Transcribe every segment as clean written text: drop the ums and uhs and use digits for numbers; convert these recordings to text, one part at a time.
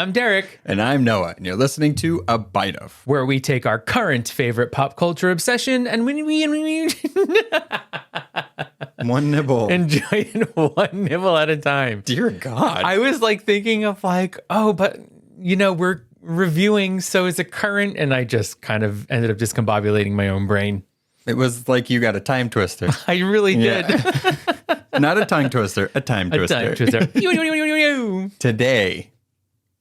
I'm Derek. And I'm Noah, and you're listening to A Bite Of, where we take our current favorite pop culture obsession and we one nibble. enjoy it one nibble at a time. Dear God. I was like thinking of like, oh, but we're reviewing, so is it current? And I just kind of ended up discombobulating my own brain. It was like you got a time twister. I really did. Not a tongue twister, a time twister. A time twister. Today,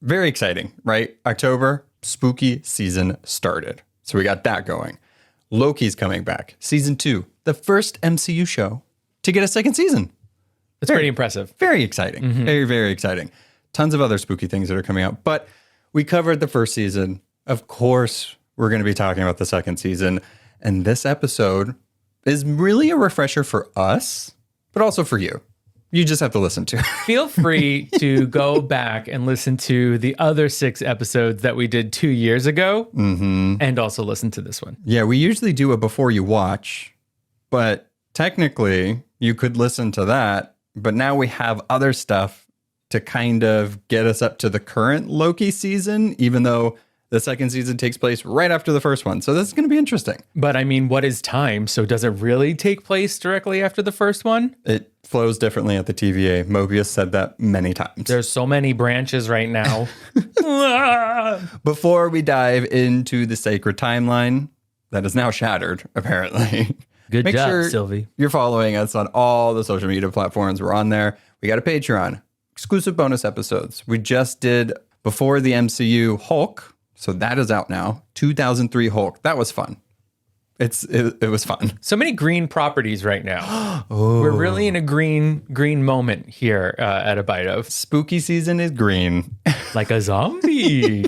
very exciting, right? October, spooky season started. So we got that going. Loki's coming back. Season 2, the first MCU show to get a second season. It's pretty impressive. Very exciting. Mm-hmm. Very, very exciting. Tons of other spooky things that are coming out. But we covered the first season. Of course, we're going to be talking about the second season. And this episode is really a refresher for us, but also for you. You just have to listen to it. Feel free to go back and listen to the other 6 episodes that we did 2 years ago, and also listen to this one. Yeah, we usually do a before you watch, but technically you could listen to that, but now we have other stuff to kind of get us up to the current Loki season, even though the second season takes place right after the first one. So this is going to be interesting. But I mean, what is time? So does it really take place directly after the first one? It flows differently at the TVA. Mobius said that many times. There's so many branches right now. Before we dive into the sacred timeline that is now shattered, apparently. Good Make job, sure Sylvie. You're following us on all the social media platforms. We're on there. We got a Patreon. Exclusive bonus episodes. We just did Before the MCU Hulk. So that is out now. 2003 Hulk. That was fun. It was fun. So many green properties right now. We're really in a green moment here at A Bite Of. Spooky season is green. Like a zombie.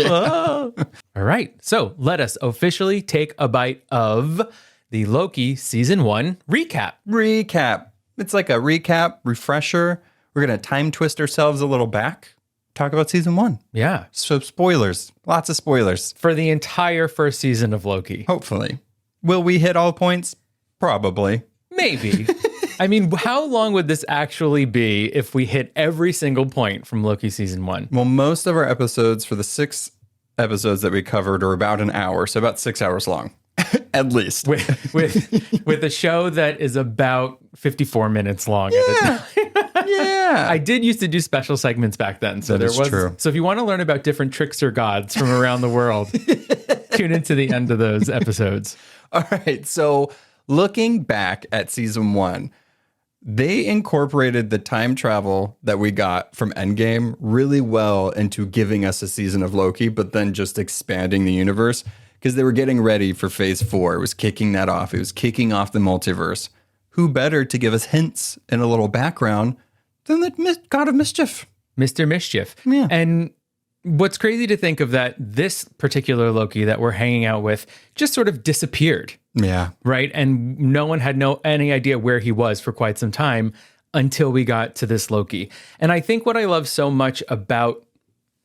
All right. So let us officially take a bite of the Loki season 1 recap. It's like a recap, refresher. We're going to time twist ourselves a little back. Talk about season 1. Yeah. So spoilers. Lots of spoilers. For the entire first season of Loki. Hopefully. Will we hit all points? Probably. Maybe. I mean, how long would this actually be if we hit every single point from Loki season 1? Well, most of our episodes for the 6 episodes that we covered are about an hour. So about 6 hours long. At least. With a show that is about 54 minutes long at a time. Yeah. I did used to do special segments back then. So that is true. So if you want to learn about different trickster gods from around the world, tune into the end of those episodes. All right. So looking back at season 1, they incorporated the time travel that we got from Endgame really well into giving us a season of Loki, but then just expanding the universe because they were getting ready for phase 4. It was kicking that off. It was kicking off the multiverse. Who better to give us hints and a little background than the God of Mischief? Mr. Mischief. Yeah. And what's crazy to think of that this particular Loki that we're hanging out with just sort of disappeared. Yeah. Right? And no one had any idea where he was for quite some time until we got to this Loki. And I think what I love so much about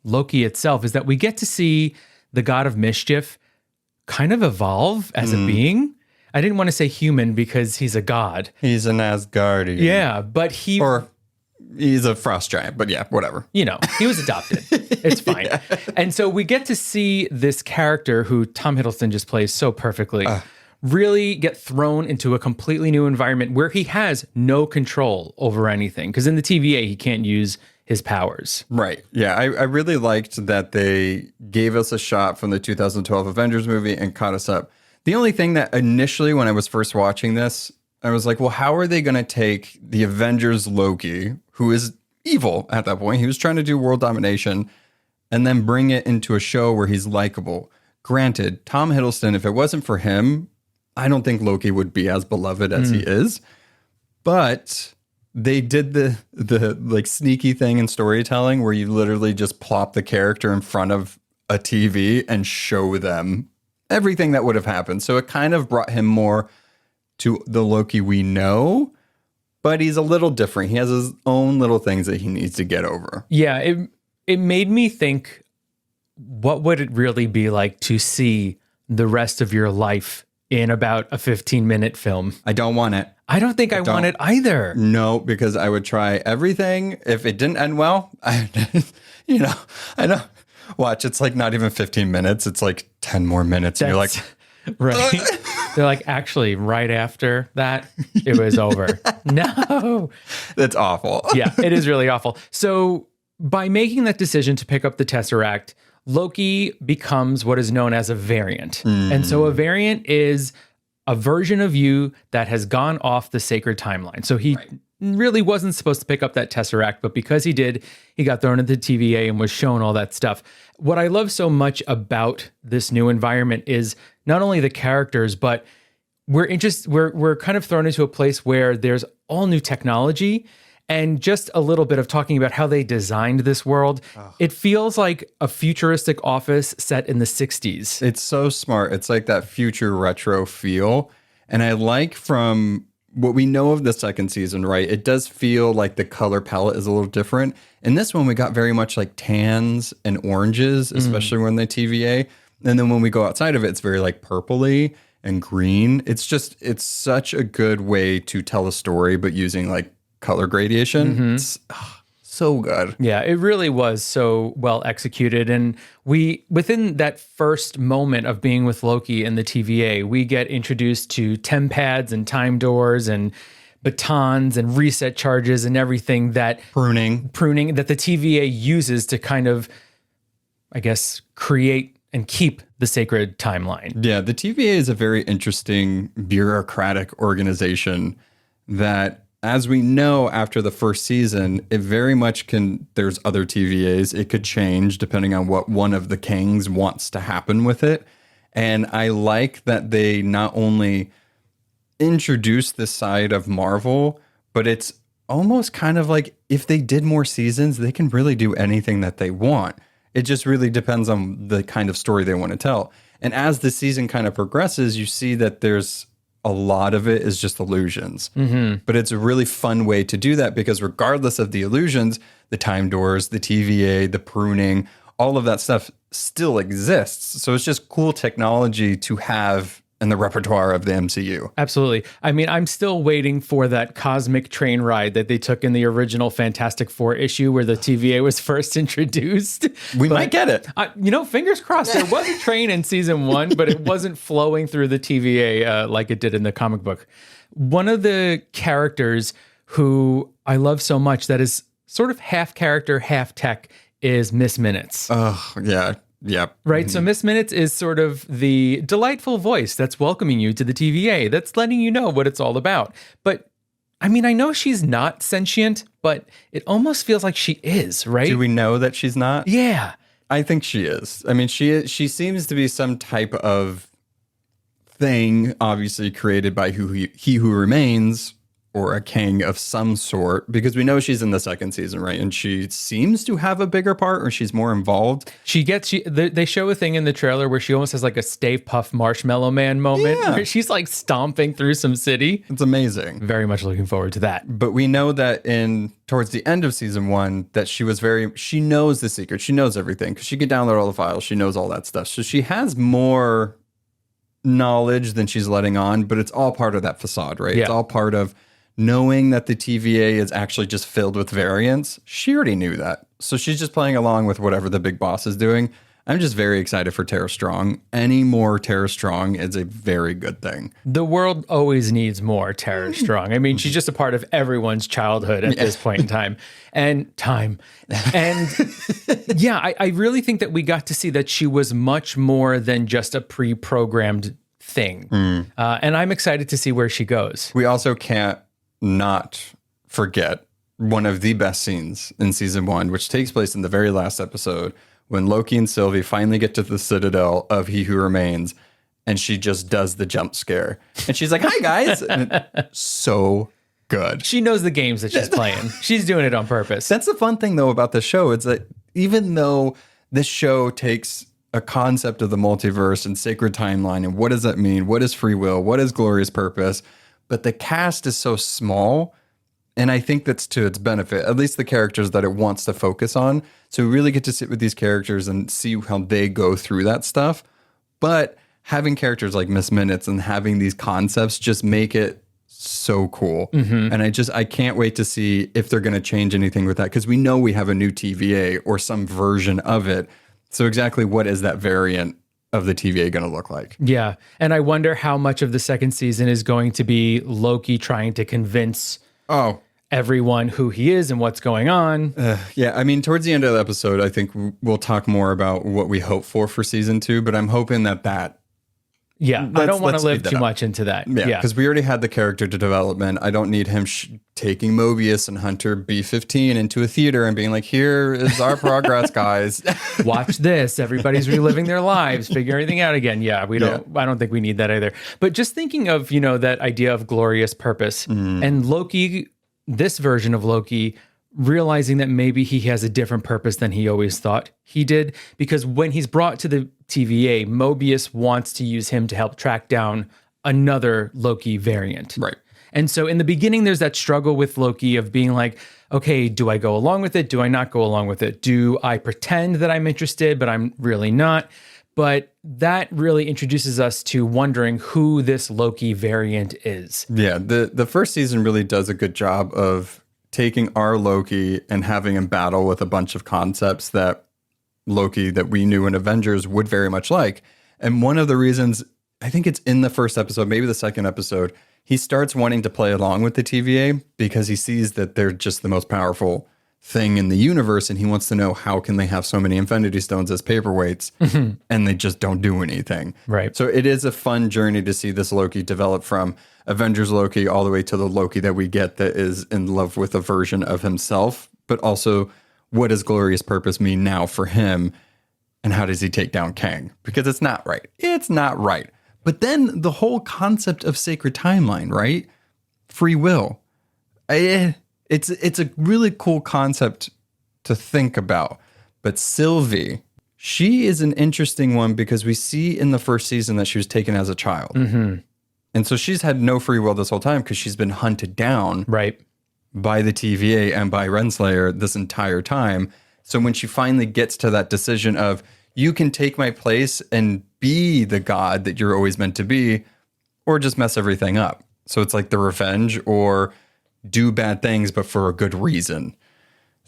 Loki itself is that we get to see the God of Mischief kind of evolve as a being. I didn't want to say human because he's a god. He's an Asgardian. Yeah, but Or he's a frost giant, but yeah, whatever. he was adopted. It's fine. Yeah. And so we get to see this character who Tom Hiddleston just plays so perfectly really get thrown into a completely new environment where he has no control over anything. Because in the TVA, he can't use his powers. Right. Yeah, I really liked that they gave us a shot from the 2012 Avengers movie and caught us up. The only thing that initially, when I was first watching this, I was like, well, how are they going to take the Avengers Loki, who is evil at that point? He was trying to do world domination, and then bring it into a show where he's likable. Granted, Tom Hiddleston, if it wasn't for him, I don't think Loki would be as beloved as he is. But they did the like sneaky thing in storytelling where you literally just plop the character in front of a TV and show them everything that would have happened. So it kind of brought him more to the Loki we know, but he's a little different. He has his own little things that he needs to get over. Yeah, it made me think, what would it really be like to see the rest of your life in about a 15-minute film. I don't want it. I don't think I want it either. No, because I would try everything. If it didn't end well, I don't watch. It's like not even 15 minutes. It's like 10 more minutes. And you're like, right. They're like, actually, right after that, it was over. No. That's awful. Yeah, it is really awful. So by making that decision to pick up the Tesseract, Loki becomes what is known as a variant. And so a variant is a version of you that has gone off the sacred timeline. So he really wasn't supposed to pick up that Tesseract, but because he did, he got thrown into the TVA and was shown all that stuff. What I love so much about this new environment is not only the characters, but we're kind of thrown into a place where there's all new technology and just a little bit of talking about how they designed this world. It feels like a futuristic office set in the 60s. It's so smart. It's like that future retro feel. And I like from what we know of the second season, right? It does feel like the color palette is a little different. In this one, we got very much like tans and oranges, especially when they TVA. And then when we go outside of it, it's very like purpley and green. It's such a good way to tell a story, but using like color gradation. It's so good. Yeah, it really was so well executed. And within that first moment of being with Loki in the TVA, we get introduced to TemPads and time doors and batons and reset charges and everything that pruning that the TVA uses to kind of, I guess, create and keep the sacred timeline. Yeah, the TVA is a very interesting bureaucratic organization that, as we know after the first season, it very much there's other TVAs. It could change depending on what one of the Kangs wants to happen with it. And I like that they not only introduce this side of Marvel, but it's almost kind of like if they did more seasons, they can really do anything that they want. It just really depends on the kind of story they want to tell. And as the season kind of progresses, you see that there's a lot of it is just illusions. But it's a really fun way to do that because regardless of the illusions, the time doors, the TVA, the pruning, all of that stuff still exists. So it's just cool technology to have in the repertoire of the MCU. Absolutely. I mean, I'm still waiting for that cosmic train ride that they took in the original Fantastic Four issue where the TVA was first introduced. We might get it. Fingers crossed. There was a train in season 1, but it wasn't flowing through the TVA like it did in the comic book. One of the characters who I love so much that is sort of half character, half tech is Miss Minutes. Oh, yeah. Yep. Right. So Miss Minutes is sort of the delightful voice that's welcoming you to the TVA, that's letting you know what it's all about. But I mean, I know she's not sentient, but it almost feels like she is, right? Do we know that she's not? Yeah. I think she is. I mean, she seems to be some type of thing, obviously created by He Who Remains, or a Kang of some sort, because we know she's in the second season, right? And she seems to have a bigger part, or she's more involved. They show a thing in the trailer where she almost has like a Stay Puft Marshmallow Man moment, where she's like stomping through some city. It's amazing. Very much looking forward to that. But we know that towards the end of season 1, that she knows the secret. She knows everything because she can download all the files. She knows all that stuff. So she has more knowledge than she's letting on, but it's all part of that facade, right? Yeah. It's all part of knowing that the TVA is actually just filled with variants. She already knew that. So she's just playing along with whatever the big boss is doing. I'm just very excited for Tara Strong. Any more Tara Strong is a very good thing. The world always needs more Tara Strong. I mean, she's just a part of everyone's childhood at this point in time. And yeah, I really think that we got to see that she was much more than just a pre-programmed thing. And I'm excited to see where she goes. We also can't not forget one of the best scenes in season 1, which takes place in the very last episode when Loki and Sylvie finally get to the Citadel of He Who Remains, and she just does the jump scare. And she's like, "Hi, guys." And so good. She knows the games that she's playing. She's doing it on purpose. That's the fun thing, though, about the show. It's that even though this show takes a concept of the multiverse and sacred timeline, and what does that mean? What is free will? What is glorious purpose? But the cast is so small, and I think that's to its benefit, at least the characters that it wants to focus on. So we really get to sit with these characters and see how they go through that stuff. But having characters like Miss Minutes and having these concepts just make it so cool. And I can't wait to see if they're going to change anything with that, because we know we have a new TVA or some version of it. So exactly what is that variant of the TVA going to look like? Yeah. And I wonder how much of the second season is going to be Loki trying to convince everyone who he is and what's going on. Yeah. I mean, towards the end of the episode, I think we'll talk more about what we hope for season 2, but I'm hoping that yeah, I don't want to live too much into that. Yeah, because we already had the character development. I don't need him taking Mobius and Hunter B-15 into a theater and being like, here is our progress, guys. Watch this. Everybody's reliving their lives, figure everything out again. Yeah, I don't think we need that either. But just thinking of, that idea of glorious purpose and Loki, this version of Loki, realizing that maybe he has a different purpose than he always thought he did. Because when he's brought to the TVA, Mobius wants to use him to help track down another Loki variant. Right. And so in the beginning, there's that struggle with Loki of being like, okay, do I go along with it? Do I not go along with it? Do I pretend that I'm interested, but I'm really not? But that really introduces us to wondering who this Loki variant is. Yeah, the first season really does a good job of taking our Loki and having him battle with a bunch of concepts that Loki that we knew in Avengers would very much like. And one of the reasons, I think it's in the first episode, maybe the second episode, he starts wanting to play along with the TVA because he sees that they're just the most powerful thing in the universe, and he wants to know how can they have so many Infinity Stones as paperweights and they just don't do anything. Right. So it is a fun journey to see this Loki develop from Avengers Loki all the way to the Loki that we get that is in love with a version of himself, but also what does glorious purpose mean now for him, and how does he take down Kang? Because it's not right. It's not right. But then the whole concept of sacred timeline, right? Free will. It's a really cool concept to think about. But Sylvie, she is an interesting one because we see in the first season that she was taken as a child. And so she's had no free will this whole time because she's been hunted down by the TVA and by Renslayer this entire time. So when she finally gets to that decision of, you can take my place and be the god that you're always meant to be, or just mess everything up. So it's like the revenge or do bad things, but for a good reason.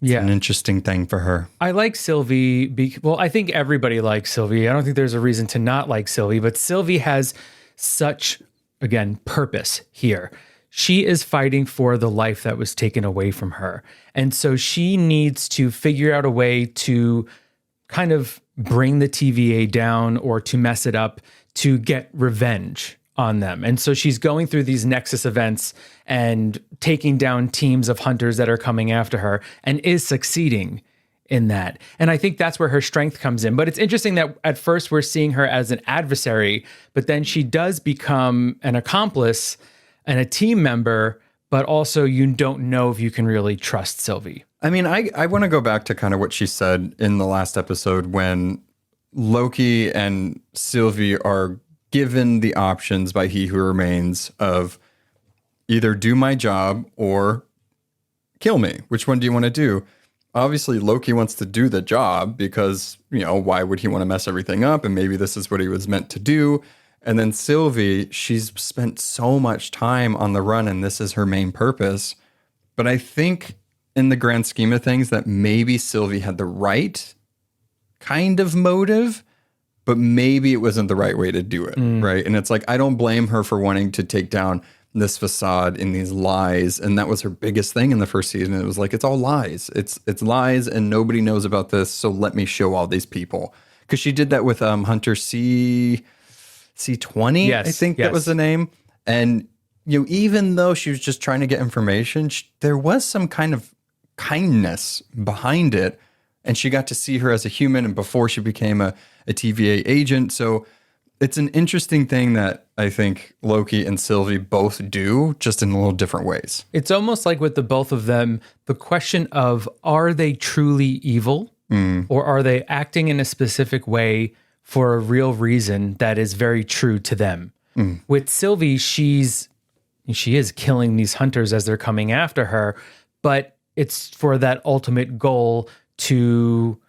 It's an interesting thing for her. I like Sylvie. Well, I think everybody likes Sylvie. I don't think there's a reason to not like Sylvie, but Sylvie has such, again, purpose here. She is fighting for the life that was taken away from her. And so she needs to figure out a way to kind of bring the TVA down or to mess it up to get revenge on them. And so she's going through these Nexus events and taking down teams of hunters that are coming after her and is succeeding in that. And I think that's where her strength comes in. But it's interesting that at first we're seeing her as an adversary, but then she does become an accomplice and a team member, but also you don't know if you can really trust Sylvie. I mean, I want to go back to kind of what she said in the last episode when Loki and Sylvie are given the options by He Who Remains of either do my job or kill me. Which one do you want to do? Obviously, Loki wants to do the job because, why would he want to mess everything up? And maybe this is what he was meant to do. And then Sylvie, she's spent so much time on the run and this is her main purpose. But I think in the grand scheme of things that maybe Sylvie had the right kind of motive, but maybe it wasn't the right way to do it, right? And it's like, I don't blame her for wanting to take down this facade in these lies. And that was her biggest thing in the first season. It was like, it's all lies. It's lies and nobody knows about this. So let me show all these people. Because she did that with Hunter C20, I think that was the name. And, even though she was just trying to get information, there was some kind of kindness behind it. And she got to see her as a human and before she became a TVA agent. So it's an interesting thing that I think Loki and Sylvie both do, just in a little different ways. It's almost like with the both of them, the question of, are they truly evil or are they acting in a specific way for a real reason that is very true to them? With Sylvie, she is killing these hunters as they're coming after her, but it's for that ultimate goal to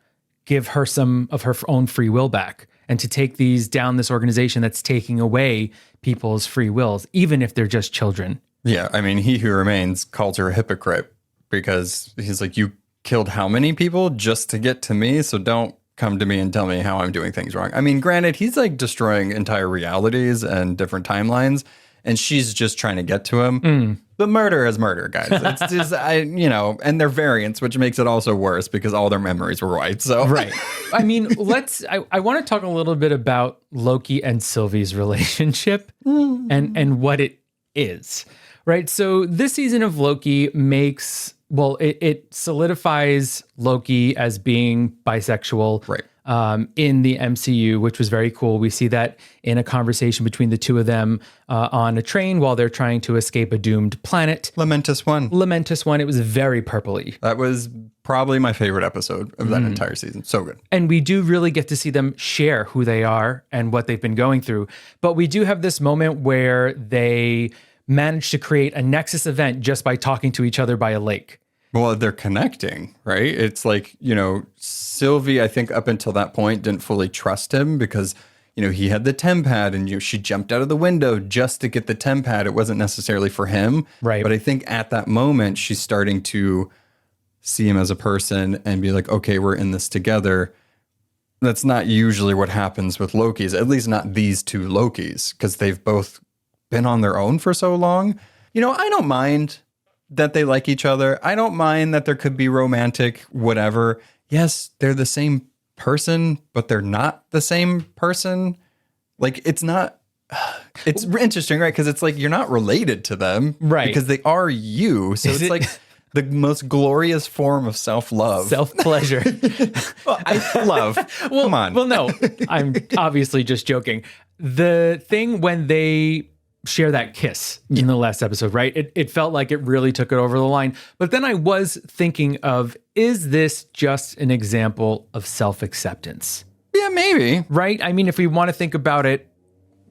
give her some of her own free will back. and to take these down this organization that's taking away people's free wills, even if they're just children. Yeah, I mean, He Who Remains calls her a hypocrite because he's like, you killed how many people just to get to me? So don't come to me and tell me how I'm doing things wrong. I mean, granted, he's like destroying entire realities and different timelines, and she's just trying to get to him. But murder is murder, guys. It's just, and they're variants, which makes it also worse because all their memories were white. So Right. I mean, I want to talk a little bit about Loki and Sylvie's relationship and what it is. Right. So this season of Loki it solidifies Loki as being bisexual. Right. In the MCU, which was very cool. We see that in a conversation between the two of them on a train while they're trying to escape a doomed planet. Lamentous one. It was very purpley. That was probably my favorite episode of that entire season. So good. And we do really get to see them share who they are and what they've been going through. But we do have this moment where they manage to create a Nexus event just by talking to each other by a lake. Well, they're connecting, right? It's like, Sylvie, I think up until that point didn't fully trust him because, he had the TemPad and she jumped out of the window just to get the TemPad. It wasn't necessarily for him. Right. But I think at that moment, she's starting to see him as a person and be like, okay, we're in this together. That's not usually what happens with Lokis, at least not these two Lokis, because they've both been on their own for so long. I don't mind that they like each other. I don't mind that there could be romantic, whatever. Yes, they're the same person, but they're not the same person. Like, it's not, it's interesting, right? Because it's like, you're not related to them. Right. Because they are you. So it's like the most glorious form of self-love. Self-pleasure. Well, love. Come on. Well, no, I'm obviously just joking. The thing when they share that kiss in the last episode, right? It felt like it really took it over the line. But then I was thinking of, is this just an example of self-acceptance? Yeah, maybe. Right? I mean, if we want to think about it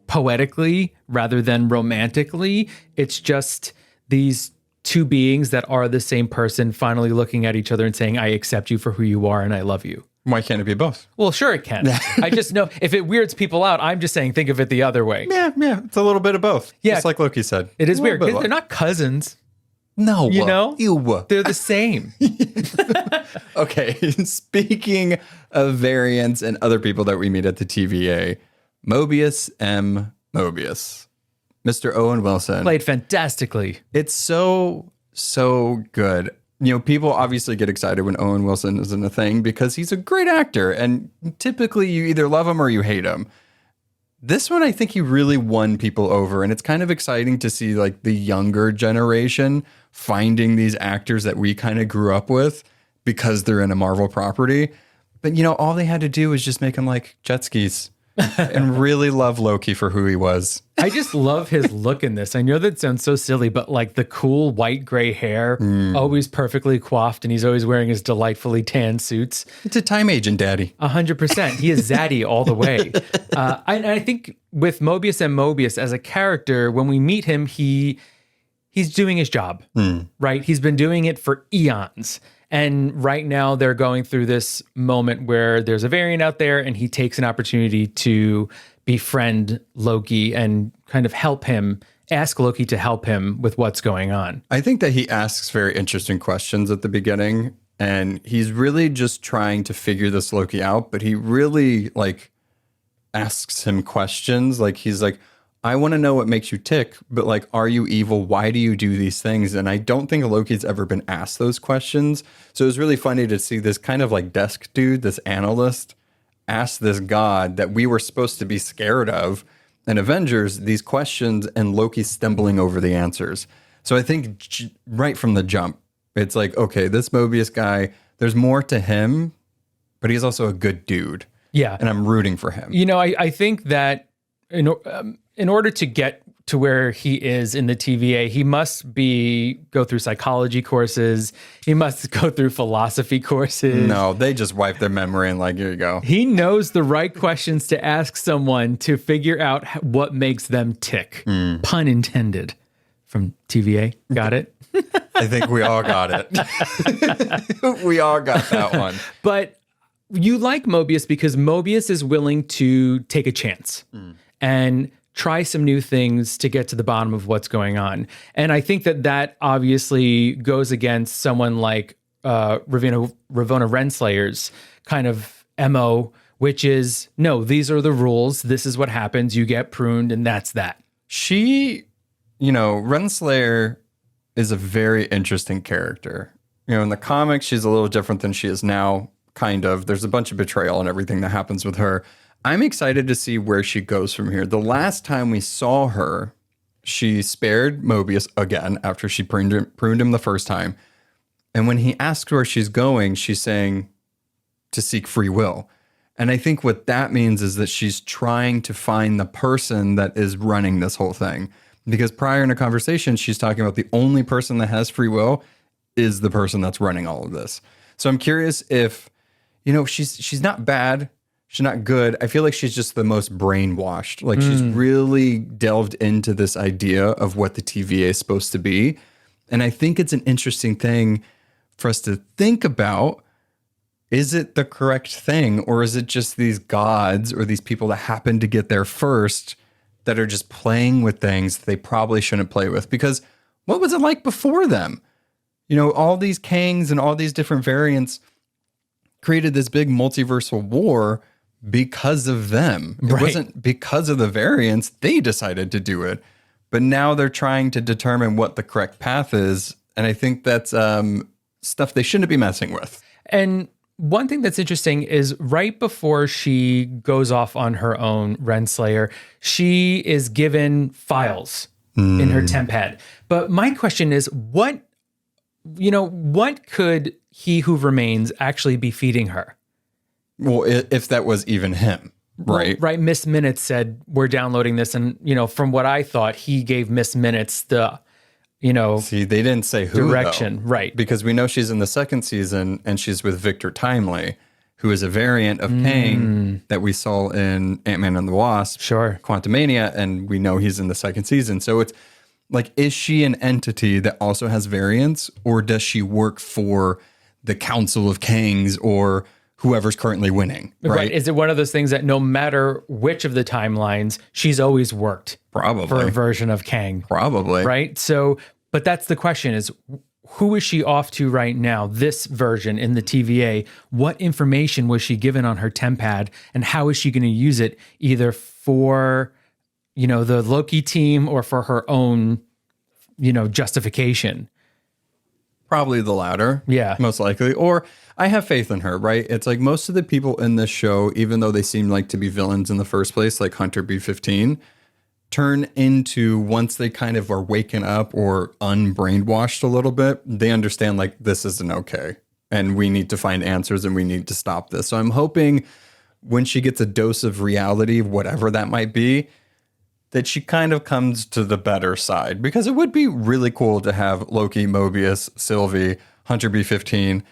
poetically rather than romantically, it's just these two beings that are the same person finally looking at each other and saying, I accept you for who you are and I love you. Why can't it be both? Well, sure it can. I just know if it weirds people out, I'm just saying think of it the other way. Yeah. It's a little bit of both. Yeah. Just like Loki said. It is weird because they're not cousins. No. You know? Ew. They're the same. Okay. Speaking of variants and other people that we meet at the TVA, Mobius Mobius. Mr. Owen Wilson. Played fantastically. It's so good. People obviously get excited when Owen Wilson is in a thing because he's a great actor. And typically you either love him or you hate him. This one, I think he really won people over. And it's kind of exciting to see like the younger generation finding these actors that we kind of grew up with because they're in a Marvel property. But, all they had to do was just make him like jet skis and really love Loki for who he was. I just love his look in this. I know that sounds so silly, but like the cool white gray hair, always perfectly coiffed, and he's always wearing his delightfully tan suits. It's a time agent, daddy. 100%. He is zaddy all the way. I think with Mobius as a character, when we meet him, he's doing his job, right? He's been doing it for eons. And right now they're going through this moment where there's a variant out there and he takes an opportunity to befriend Loki and kind of ask Loki to help him with what's going on. I think that he asks very interesting questions at the beginning and he's really just trying to figure this Loki out, but he really asks him questions. Like he's like, I want to know what makes you tick, but are you evil? Why do you do these things? And I don't think Loki's ever been asked those questions. So it was really funny to see this kind of desk dude, this analyst, ask this god that we were supposed to be scared of in Avengers these questions and Loki stumbling over the answers. So I think right from the jump, it's like, okay, this Mobius guy, there's more to him, but he's also a good dude. Yeah. And I'm rooting for him. I think that in order to get to where he is in the TVA, he must go through psychology courses. He must go through philosophy courses. No, they just wipe their memory and here you go. He knows the right questions to ask someone to figure out what makes them tick. Pun intended from TVA. Got it? I think we all got it. We all got that one. But you like Mobius because Mobius is willing to take a chance and try some new things to get to the bottom of what's going on. And I think that obviously goes against someone like Ravonna Renslayer's kind of MO, which is, no, these are the rules. This is what happens. You get pruned and that's that. She, Renslayer is a very interesting character. In the comics, she's a little different than she is now, kind of. There's a bunch of betrayal and everything that happens with her. I'm excited to see where she goes from here. The last time we saw her, she spared Mobius again after she pruned him the first time. And when he asks where she's going, she's saying to seek free will. And I think what that means is that she's trying to find the person that is running this whole thing. Because prior in a conversation, she's talking about the only person that has free will is the person that's running all of this. So I'm curious if, she's not bad. She's not good. I feel like she's just the most brainwashed. Like she's really delved into this idea of what the TVA is supposed to be. And I think it's an interesting thing for us to think about. Is it the correct thing, or is it just these gods or these people that happen to get there first that are just playing with things they probably shouldn't play with? Because what was it like before them? All these Kangs and all these different variants created this big multiversal war because of them. It wasn't because of the variants. They decided to do it. But now they're trying to determine what the correct path is. And I think that's stuff they shouldn't be messing with. And one thing that's interesting is right before she goes off on her own, Renslayer, she is given files in her temp pad. But my question is, what could he who remains actually be feeding her? Well, if that was even him, right? Right. Miss Minutes said, we're downloading this. And, from what I thought, he gave Miss Minutes the, See, they didn't say who, direction. Though, right. Because we know she's in the second season and she's with Victor Timely, who is a variant of Kang that we saw in Ant-Man and the Wasp. Sure. Quantumania. And we know he's in the second season. So it's like, is she an entity that also has variants, or does she work for the Council of Kangs or whoever's currently winning, right? Is it one of those things that no matter which of the timelines, she's always worked Probably. for a version of Kang? Probably. Right? So, but that's the question is, who is she off to right now? This version in the TVA, what information was she given on her temp pad, and how is she going to use it either for, the Loki team or for her own, justification? Probably the latter. Yeah. Most likely. Or I have faith in her, right? It's like most of the people in this show, even though they seem like to be villains in the first place, like Hunter B-15, turn into, once they kind of are waken up or unbrainwashed a little bit, they understand like this isn't okay. And we need to find answers and we need to stop this. So I'm hoping when she gets a dose of reality, whatever that might be, that she kind of comes to the better side, because it would be really cool to have Loki, Mobius, Sylvie, Hunter B-15,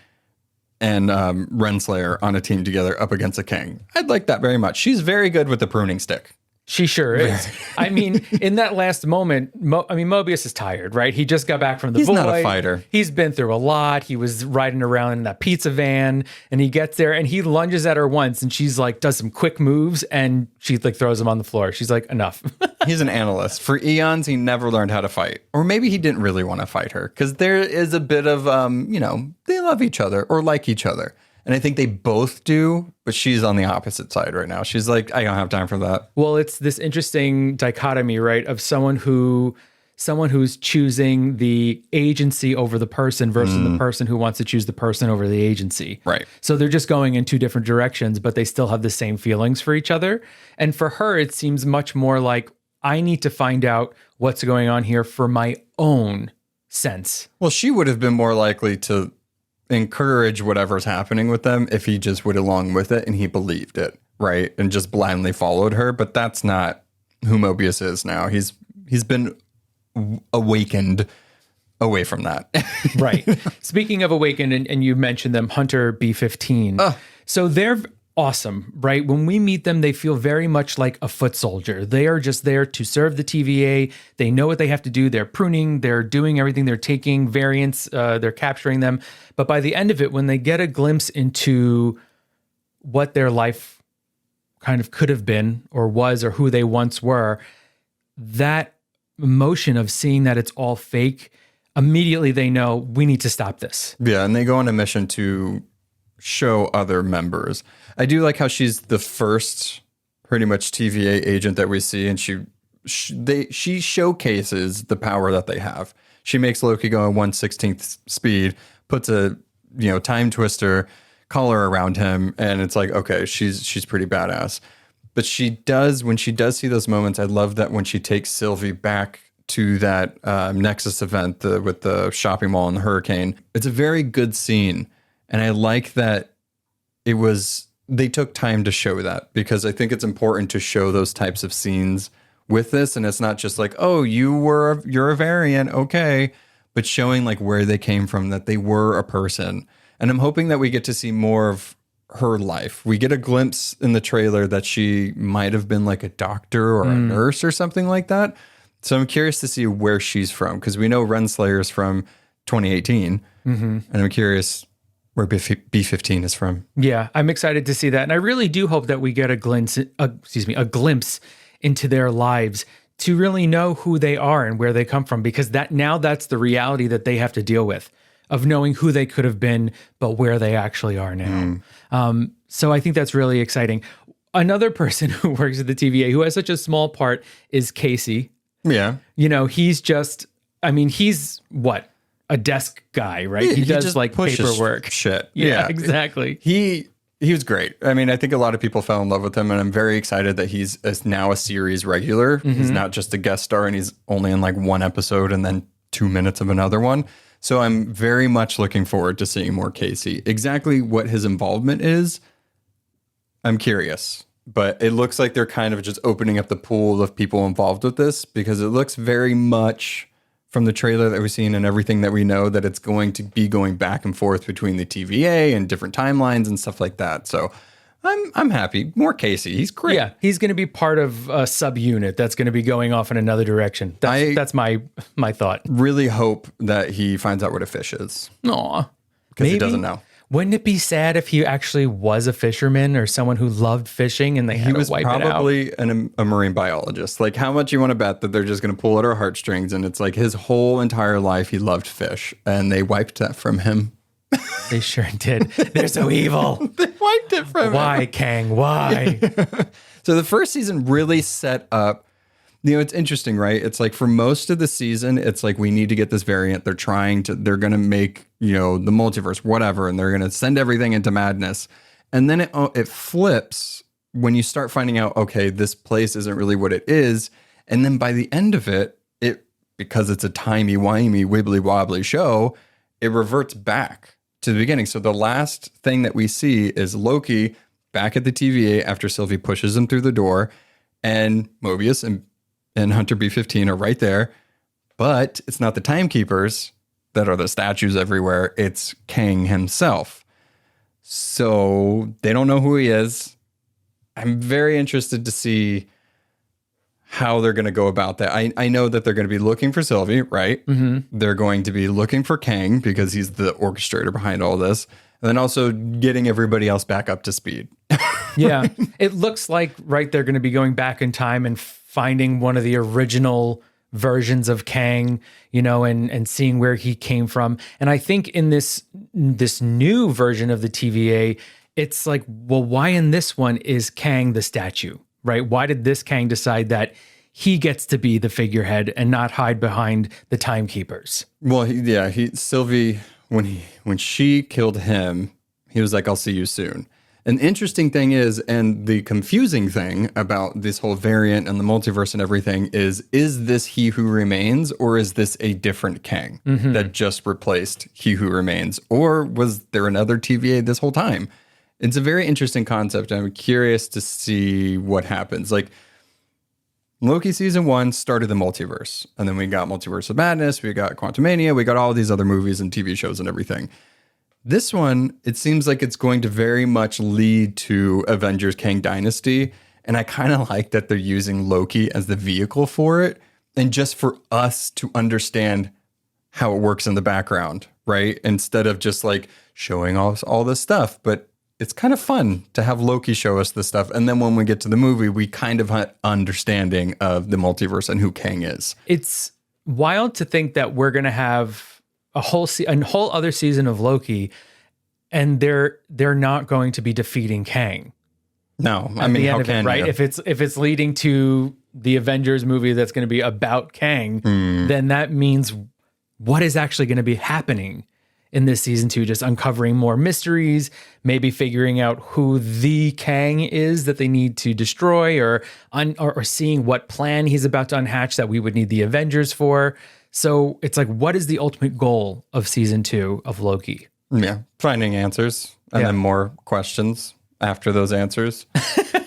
and Renslayer on a team together up against a Kang. I'd like that very much. She's very good with the pruning stick. She sure is. I mean, in that last moment, Mobius is tired, right? He just got back from the He's void. not a fighter. He's been through a lot. He was riding around in that pizza van, and he gets there and he lunges at her once, and she's like, does some quick moves, and she like throws him on the floor. She's like, enough. He's an analyst. For eons, he never learned how to fight. Or maybe he didn't really want to fight her, because there is a bit of, they love each other or like each other. And I think they both do, but she's on the opposite side right now. She's like, I don't have time for that. Well, it's this interesting dichotomy, right, of someone who's choosing the agency over the person versus the person who wants to choose the person over the agency. Right. So they're just going in two different directions, but they still have the same feelings for each other. And for her, it seems much more like, I need to find out what's going on here for my own sense. Well, she would have been more likely to encourage whatever's happening with them if he just went along with it and he believed it, right? And just blindly followed her. But that's not who Mobius is now. He's been awakened away from that. Right. Speaking of awakened, and you mentioned them, Hunter B-15. So they're awesome, right? When we meet them, they feel very much like a foot soldier. They are just there to serve the TVA. They know what they have to do. They're pruning, they're doing everything. They're taking variants, they're capturing them. But by the end of it, when they get a glimpse into what their life kind of could have been or was or who they once were, that emotion of seeing that it's all fake, immediately they know we need to stop this. Yeah, and they go on a mission to show other members. I do like how she's the first pretty much TVA agent that we see, and she showcases the power that they have. She makes Loki go at 1/16th speed, puts a time twister collar around him, and it's like, okay, she's pretty badass. But when she does see those moments, I love that when she takes Sylvie back to that Nexus event with the shopping mall and the hurricane. It's a very good scene. And I like that they took time to show that, because I think it's important to show those types of scenes with this. And it's not just like, oh, you're a variant. Okay. But showing like where they came from, that they were a person. And I'm hoping that we get to see more of her life. We get a glimpse in the trailer that she might have been like a doctor or a nurse or something like that. So I'm curious to see where she's from, because we know Renslayer's from 2018. And I'm curious where B-15 is from. Yeah, I'm excited to see that. And I really do hope that we get a glimpse into their lives to really know who they are and where they come from, because that's the reality that they have to deal with, of knowing who they could have been, but where they actually are now. So I think that's really exciting. Another person who works at the TVA who has such a small part is Casey. Yeah. He's what? A desk guy, right? Yeah, he does just like pushes paperwork. Shit. Yeah, exactly. He was great. I mean, I think a lot of people fell in love with him, and I'm very excited that he's now a series regular. He's not just a guest star, and he's only in like one episode and then 2 minutes of another one. So I'm very much looking forward to seeing more Casey. Exactly what his involvement is, I'm curious. But it looks like they're kind of just opening up the pool of people involved with this, because it looks very much from the trailer that we've seen and everything that we know that it's going to be going back and forth between the TVA and different timelines and stuff like that. So I'm happy. More Casey. He's great. Yeah, he's going to be part of a subunit that's going to be going off in another direction. That's my thought. Really hope that he finds out what a fish is. Aw. Because he doesn't know. Wouldn't it be sad if he actually was a fisherman or someone who loved fishing and they had to wipe it out? He was probably a marine biologist. Like, how much you want to bet that they're just going to pull at our heartstrings, and it's like his whole entire life he loved fish, and they wiped that from him. They sure did. They're so evil. They wiped it from him. Why, Kang? Why? So the first season really set up, it's interesting, right? It's like for most of the season, it's like we need to get this variant. They're going to make, the multiverse, whatever, and they're going to send everything into madness. And then it flips when you start finding out, okay, this place isn't really what it is. And then by the end of it, because it's a timey-wimey, wibbly-wobbly show, it reverts back to the beginning. So the last thing that we see is Loki back at the TVA after Sylvie pushes him through the door, and Mobius and Hunter B-15 are right there. But it's not the timekeepers that are the statues everywhere. It's Kang himself. So they don't know who he is. I'm very interested to see how they're going to go about that. I know that they're going to be looking for Sylvie, right? They're going to be looking for Kang because he's the orchestrator behind all this. And then also getting everybody else back up to speed. Yeah. It looks like, right, they're going to be going back in time and finding one of the original versions of Kang, and seeing where he came from. And I think in this new version of the TVA, it's like, well, why in this one is Kang the statue, right? Why did this Kang decide that he gets to be the figurehead and not hide behind the timekeepers? Well, Sylvie, when she killed him, he was like, I'll see you soon. An interesting thing is, and the confusing thing about this whole variant and the multiverse and everything is this He Who Remains, or is this a different Kang that just replaced He Who Remains? Or was there another TVA this whole time? It's a very interesting concept. I'm curious to see what happens. Like, Loki season 1 started the multiverse, and then we got Multiverse of Madness, we got Quantumania, we got all these other movies and TV shows and everything. This one, it seems like it's going to very much lead to Avengers Kang Dynasty, and I kind of like that they're using Loki as the vehicle for it, and just for us to understand how it works in the background, right? Instead of just like showing us all this stuff, but it's kind of fun to have Loki show us this stuff. And then when we get to the movie, we kind of have understanding of the multiverse and who Kang is. It's wild to think that we're going to have a whole other season of Loki, and they're not going to be defeating Kang. No, I mean, how can right? you? If it's leading to the Avengers movie that's going to be about Kang, then that means what is actually going to be happening in this season 2, just uncovering more mysteries, maybe figuring out who the Kang is that they need to destroy, or seeing what plan he's about to unhatch that we would need the Avengers for. So it's like, what is the ultimate goal of season 2 of Loki? Yeah, finding answers and then more questions after those answers.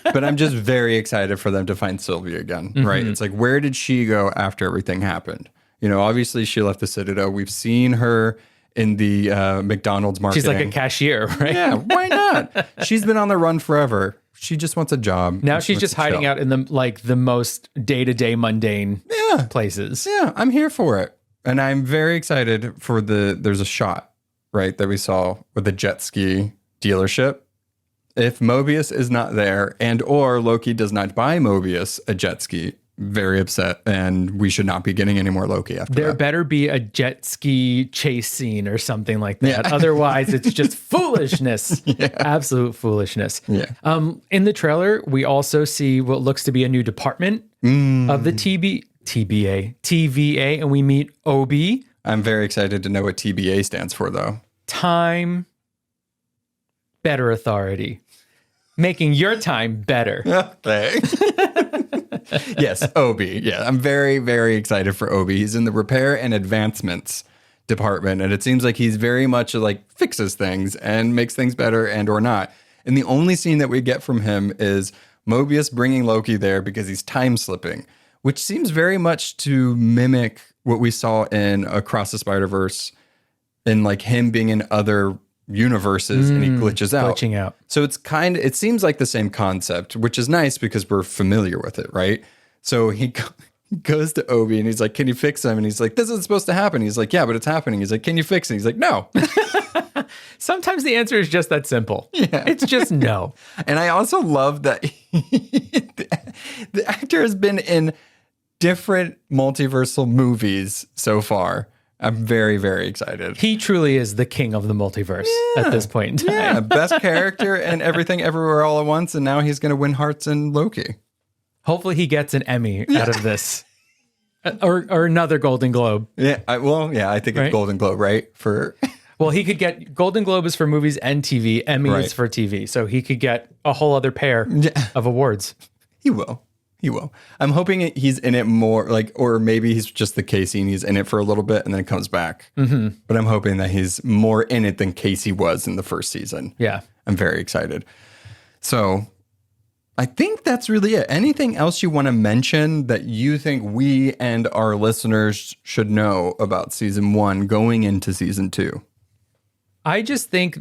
But I'm just very excited for them to find Sylvie again, right? It's like, where did she go after everything happened? You know, obviously she left the Citadel. We've seen her in the McDonald's marketing. She's like a cashier, right? Yeah, why not? She's been on the run forever. She just wants a job. Now she's just hiding out in the most day-to-day mundane places. Yeah, I'm here for it. And I'm very excited for there's a shot, right, that we saw with the jet ski dealership. If Mobius is not there and or Loki does not buy Mobius a jet ski, very upset, and we should not be getting any more Loki after There that. better be a jet ski chase scene or something like that. Yeah. Otherwise, it's just foolishness. Absolute foolishness. Yeah. In the trailer, we also see what looks to be a new department of the TVA, and we meet Obi. I'm very excited to know what TBA stands for, though. Time, better authority. Making your time better. Okay. Yes, Obi. Yeah, I'm very, very excited for Obi. He's in the repair and advancements department, and it seems like he's very much like fixes things and makes things better and or not. And the only scene that we get from him is Mobius bringing Loki there because he's time slipping, which seems very much to mimic what we saw in Across the Spider-Verse, and like him being in other universes and he glitches out. Glitching out. So it seems like the same concept, which is nice because we're familiar with it, right? So he goes to Obi and he's like, can you fix him? And he's like, this isn't supposed to happen. He's like, yeah, but it's happening. He's like, can you fix it? He's like, no. Sometimes the answer is just that simple. Yeah. It's just no. And I also love that the actor has been in different multiversal movies so far. I'm very, very excited. He truly is the king of the multiverse at this point in time. Yeah, best character and Everything Everywhere All at Once, and now he's going to win hearts in Loki. Hopefully he gets an Emmy out of this. Or another Golden Globe. Yeah, I think it's Golden Globe, right? Well, he could get Golden Globe is for movies and TV. Emmy is for TV. So he could get a whole other pair of awards. He will. I'm hoping he's in it more, or maybe he's just the Casey and he's in it for a little bit and then it comes back. Mm-hmm. But I'm hoping that he's more in it than Casey was in the first season. Yeah. I'm very excited. So I think that's really it. Anything else you want to mention that you think we and our listeners should know about season 1 going into season 2? I just think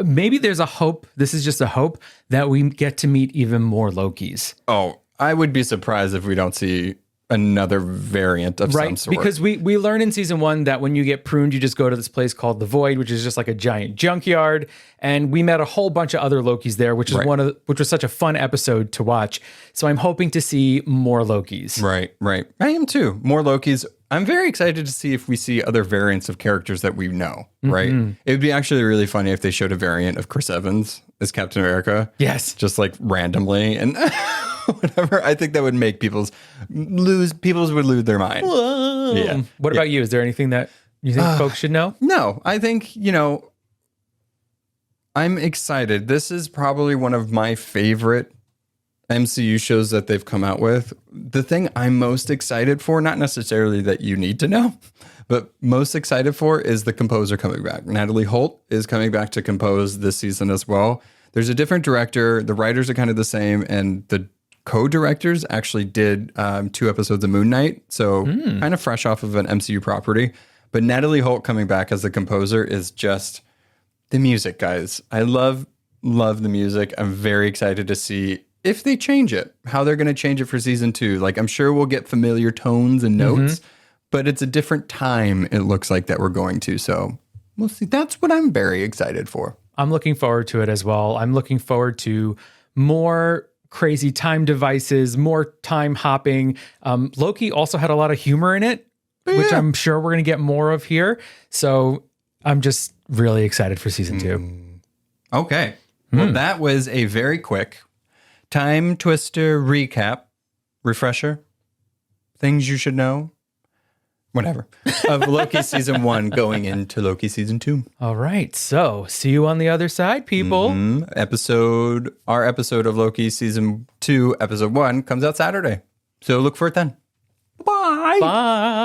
maybe there's a hope. This is just a hope that we get to meet even more Lokis. Oh, I would be surprised if we don't see another variant of some sort. Because we learn in season 1 that when you get pruned, you just go to this place called the Void, which is just like a giant junkyard. And we met a whole bunch of other Lokis there, which is which was such a fun episode to watch. So I'm hoping to see more Lokis. Right. I am too. More Lokis. I'm very excited to see if we see other variants of characters that we know, right? It would be actually really funny if they showed a variant of Chris Evans as Captain America. Yes. Just like randomly and whatever. I think that would make people's would lose their mind. Whoa. Yeah. What about you? Is there anything that you think folks should know? No, I think, I'm excited. This is probably one of my favorite MCU shows that they've come out with. The thing I'm most excited for, not necessarily that you need to know, but most excited for is the composer coming back. Natalie Holt is coming back to compose this season as well. There's a different director. The writers are kind of the same, and the co-directors actually did 2 episodes of Moon Knight, so kind of fresh off of an MCU property. But Natalie Holt coming back as the composer is just the music, guys. I love the music. I'm very excited to see if they change it, how they're going to change it for season 2. Like, I'm sure we'll get familiar tones and notes, but it's a different time, it looks like, that we're going to. So we'll see. That's what I'm very excited for. I'm looking forward to it as well. I'm looking forward to more crazy time devices, more time hopping. Loki also had a lot of humor in it, which I'm sure we're going to get more of here. So I'm just really excited for season 2. Okay. Well, that was a very quick time twister recap, refresher, things you should know, whatever, of Loki season 1 going into Loki season 2. All right. So see you on the other side, people. Our episode of Loki season 2, episode 1 comes out Saturday. So look for it then. Bye. Bye.